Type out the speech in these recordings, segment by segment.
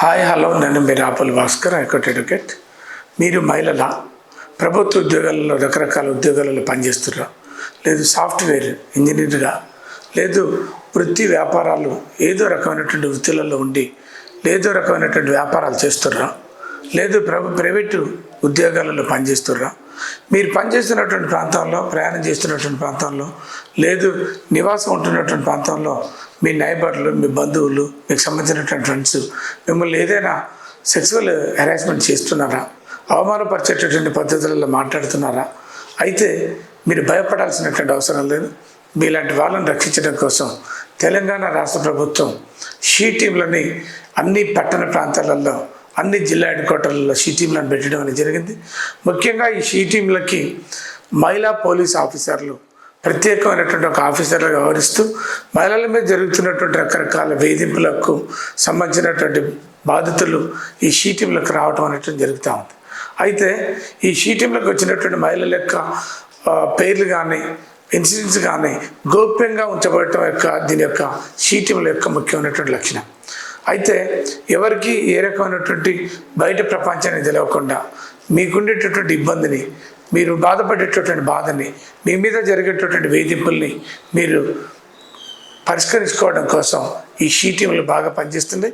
Hi hello నేను మీరు apple Bhaskar high court advocate. మీరు మహిళల ప్రభుత్వ ఉద్యోగాలలో రకరకాల ఉద్యోగాలలో పనిచేస్తుర్రా, లేదు సాఫ్ట్వేర్ ఇంజనీర్గా, లేదు వృత్తి వ్యాపారాలు ఏదో రకమైనటువంటి వృత్తులలో ఉండి ఏదో రకమైనటువంటి వ్యాపారాలు చేస్తుర్రా, లేదు ప్రైవేటు ఉద్యోగాలలో పనిచేస్తుర్రా, మీరు పనిచేస్తున్నటువంటి ప్రాంతంలో, ప్రయాణం చేస్తున్నటువంటి ప్రాంతంలో, లేదు నివాసం ఉంటున్నటువంటి ప్రాంతంలో మీ నైబర్లు, మీ బంధువులు, మీకు సంబంధించినటువంటి ఫ్రెండ్స్ మిమ్మల్ని ఏదైనా సెక్సువల్ హెరాస్మెంట్ చేస్తున్నారా, అవమానపరిచేటటువంటి పద్ధతులలో మాట్లాడుతున్నారా? అయితే మీరు భయపడాల్సినటువంటి అవసరం లేదు. మీలాంటి వాళ్ళని రక్షించడం కోసం తెలంగాణ రాష్ట్ర ప్రభుత్వం షీ టీంలని అన్ని పట్టణ ప్రాంతాలలో, అన్ని జిల్లా హెడ్ క్వార్టర్లలో షీ టీంలను పెట్టడం అనేది జరిగింది. ముఖ్యంగా ఈ షీ టీంలకి మహిళా పోలీస్ ఆఫీసర్లు ప్రత్యేకమైనటువంటి ఒక ఆఫీసర్గా వ్యవహరిస్తూ మహిళల మీద జరుగుతున్నటువంటి రకరకాల వేధింపులకు సంబంధించినటువంటి బాధితులు ఈ షీ టీంలకు రావటం అనేటువంటి జరుగుతూ ఉంది. అయితే ఈ షీ టీంలకు వచ్చినటువంటి మహిళల యొక్క పేర్లు కానీ ఇన్సిడెంట్స్ కానీ గోప్యంగా ఉంచబడటం దీని యొక్క షీ టీంల యొక్క ముఖ్యమైనటువంటి లక్షణం. అయితే ఎవరికి ఏ రకమైనటువంటి బయట ప్రపంచానికి తెలియకుండా మీకుండేటటువంటి ఇబ్బందిని, మీరు బాధపడేటటువంటి బాధని, మీ మీద జరిగేటటువంటి వేధింపుల్ని మీరు పరిష్కరించుకోవడం కోసం ఈ షీ టీంలు బాగా పనిచేస్తుంది.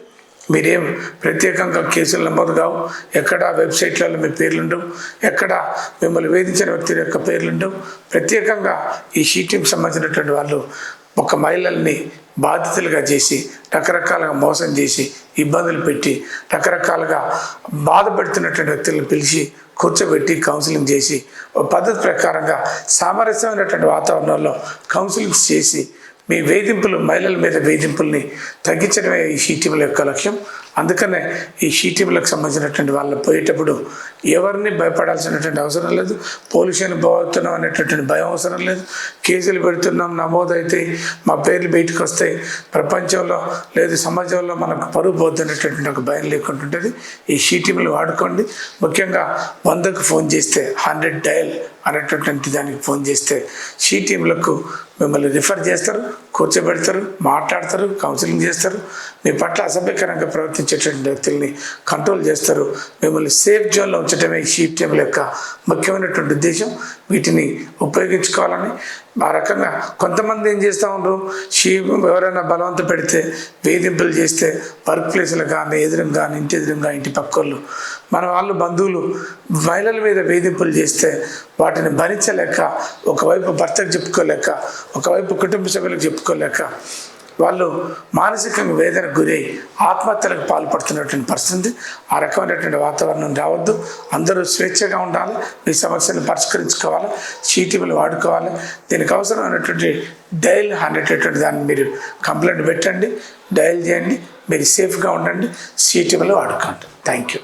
మీరేం ప్రత్యేకంగా కేసులు నమోదు కావు, ఎక్కడ వెబ్సైట్లలో మీ పేర్లుండవు, ఎక్కడ మిమ్మల్ని వేధించిన వ్యక్తుల యొక్క పేర్లుండవు. ప్రత్యేకంగా ఈ షీ టీంకి సంబంధించినటువంటి వాళ్ళు ఒక మహిళల్ని బాధితులుగా చేసి రకరకాలుగా మోసం చేసి ఇబ్బందులు పెట్టి రకరకాలుగా బాధపడుతున్నటువంటి వ్యక్తులను పిలిచి కూర్చోబెట్టి కౌన్సిలింగ్ చేసి ఒక పద్ధతి ప్రకారంగా సామరస్యమైనటువంటి వాతావరణంలో కౌన్సిలింగ్ చేసి మీ వేధింపులు, మహిళల మీద వేధింపుల్ని తగ్గించడమే ఈ షీ టీంల యొక్క లక్ష్యం. అందుకనే ఈ షీ టీంలకు సంబంధించినటువంటి వాళ్ళు పోయేటప్పుడు ఎవరిని భయపడాల్సినటువంటి అవసరం లేదు. పోలీసుని పోతున్నాం అనేటటువంటి భయం అవసరం లేదు. కేసులు పెడుతున్నాం, నమోదైతే మా పేర్లు బయటకు వస్తాయి, ప్రపంచంలో లేదు సమాజంలో మనకు పరుగు పోతున్నటువంటి ఒక భయం లేకుండా ఉంటుంది. ఈ షీ టీంలు వాడుకోండి. ముఖ్యంగా 100కు ఫోన్ చేస్తే 100 డయల్ అనేటటువంటి దానికి ఫోన్ చేస్తే షీ టీంలకు మిమ్మల్ని రిఫర్ చేస్తారు, కూర్చోబెడతారు, మాట్లాడతారు, కౌన్సిలింగ్ చేస్తారు. మీ పట్ల అసభ్యకరంగా ప్రవర్తించేటువంటి వ్యక్తుల్ని కంట్రోల్ చేస్తారు. మిమ్మల్ని సేఫ్ జోన్లో ఉంచడమే ఈ షీ టీంల యొక్క ముఖ్యమైనటువంటి ఉద్దేశం. వీటిని ఉపయోగించుకోవాలని ఆ రకంగా కొంతమంది ఏం చేస్తూ ఉండరు, ఎవరైనా బలవంత పెడితే, వేధింపులు చేస్తే వర్క్ ప్లేస్లో కానీ, ఎదురుగా కానీ, ఇంటి ఎదురుగా, ఇంటి పక్కోళ్ళు, మన వాళ్ళు బంధువులు మహిళల మీద వేధింపులు చేస్తే వాటిని భరించలేక, ఒకవైపు భర్తకు చెప్పుకోలేక, ఒకవైపు కుటుంబ సభ్యులకు చెప్పుకోలేక వాళ్ళు మానసికంగా వేదనకు గురై ఆత్మహత్యలకు పాల్పడుతున్నటువంటి పరిస్థితి. ఆ రకమైనటువంటి వాతావరణం రావద్దు. అందరూ స్వేచ్ఛగా ఉండాలి, మీ సమస్యలను పరిష్కరించుకోవాలి, షీ టీంలు వాడుకోవాలి. దీనికి అవసరమైనటువంటి డయల్ 100 దాన్ని మీరు కంప్లైంట్ పెట్టండి, డయల్ చేయండి, మీరు సేఫ్గా ఉండండి, షీ టీంలు వాడుకోండి. Thank you.